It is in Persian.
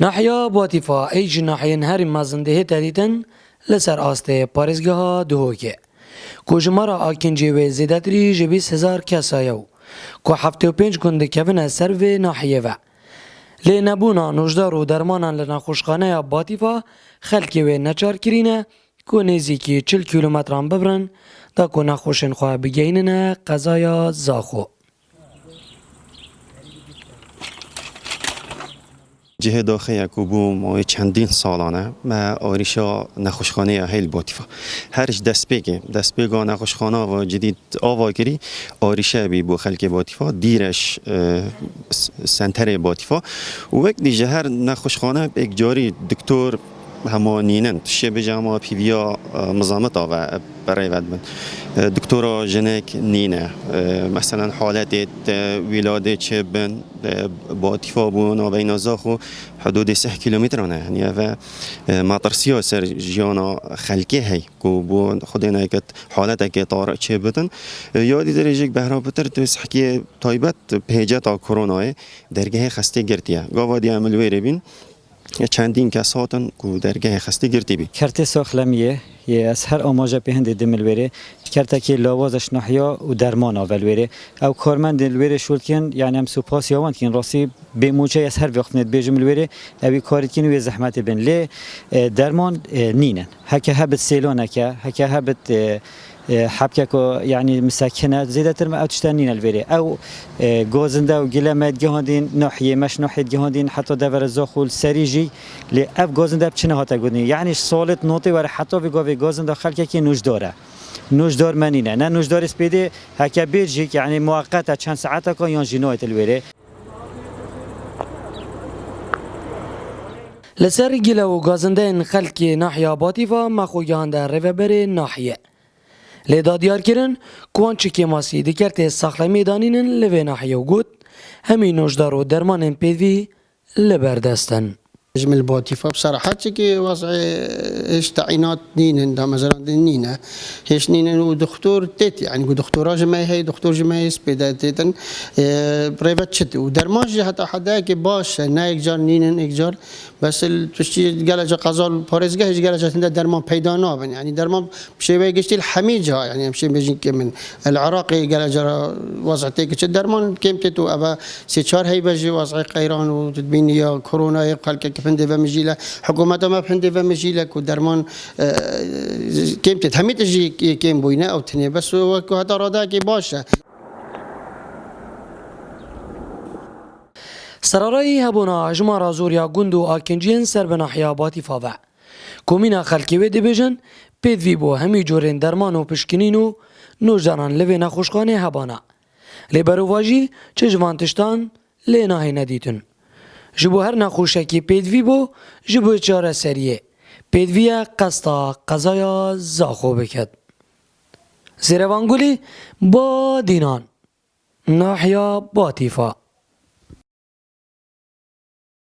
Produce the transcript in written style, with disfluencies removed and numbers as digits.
ناحیه باتیفا ایج ناحیه هر مازنده تدیدن لسر آسته پارزگاه دهوکه کوجمارا آکنجی و زیدتری جبیس هزار کسایو که 75 گنده کفن سر و ناحیه و لی نبونا نوجدار و درمانان لناخوشخانه باتیفا خلکی و نچار کرینه که نزیکی 40 کیلومتران ببرن دا که نخوشن خواه بگینن قضایا زاخو. جهه داخل کوبو ما چندین سالانه ما آریشا نخوشخانه هیل باتیفا هرش دست بگه نخوشخانه و جدید آواگری آریشه بی بو خلک باتیفا دیرش سنتر باتیفا و وقت دیگه هر نخوشخانه یک جاری دکتر همانینن شبه جامعه پیویا مزامت و برای ود دکترا جنک نینه مثلا حالت ولاده چه بن باتیفا بون و بین زاخو حدود 3 کیلومتر نه یعنی و مطرسیا سر جانا خلقی هی کو بون خودنا کت حالت که طارق چه بدن یادی درجه بهرا بتر توس حکی تایبت پیجات کرونا درگه خسته گرتیه گاوادی عمل ویره بین چندین کس هاتن کو درگه خسته گرتی بی کرت ساخلمیه یه از هر آماجه پهند دمل وره کرتا که لوازش نحیا و درمان اول وره او کارمند دل وره شولکن یعنی هم سپاس یاوند کن راستی به موجه از هر وقت ند بیجمل وره اوی کارت کن و زحمت بن لی درمان نینن هکه هبت سیلانه که هکه هبت حبكة يعني مساكنة زيادة ترمى أو تشتانين الفيري أو جوزندا وجلامات جهادين ناحية مش ناحية جهادين حتى دفر الزاخول سريجي لأف جوزندا بتشنه هاتا قدني يعني صالت نوتي ور حتى في جوفي جوزندا خلك كي نوجداره نوجدار منينه نه نوجدار سبيدي هكا بيرجيك يعني مؤقتة كان ساعتها كان ينجنويت الفيري لسر گله و گازنده خلکی ناحیه باتیفا مخویان در رفبر ناحیه لیدا دیار کرن کوان چکی ماسی دیکرت ساخلمی دانینن لوی ناحیه و گود همین نوجدار و درمان پیدوی لبردستن. جمل باتیفا بصراحة كي وضع إيش تعيينات نين ده مثلا نينا هيش نين ودكتور تيت يعني ودكتورة جماعي هي دكتور جماعي سبيدا تيتن بريفت شت ودرماج حتى حدا كي باش نايك جار نين إكجار بس تشتي جالجا قزال بارزجه هيش جالجا تنده درمان پیدا نابن يعني درمان بشي بيجي الحميجة يعني بشي بيجي من العراقي جالجا وضع تيك شت درمان كم تتو أبا سيشار هي بيجي وضع قيران وتدبين يا كورونا يقال بحنده و مجیله حکومت ما بحنده و مجیله که درمان کم تد همه تجی کم بوینه او تنه بس و که هتا راده که باشه سرارایی هبونا اجمارا زوریا گند و آکنجین سر بناحیا باتیفا و کومینا خلکی و دبیجن پیدوی بو همی جورین درمان و پشکنین و نوجداران لوی نخوشخانه هبانا لی برواجی چه جوانتشتان لی ناهی ندیتن جبو هر نخوشه کی پیدوی بو جبو چاره سریه پیدوی قصدا قضایا زاخو بکد زیروانگولی با دینان ناحیا باتیفا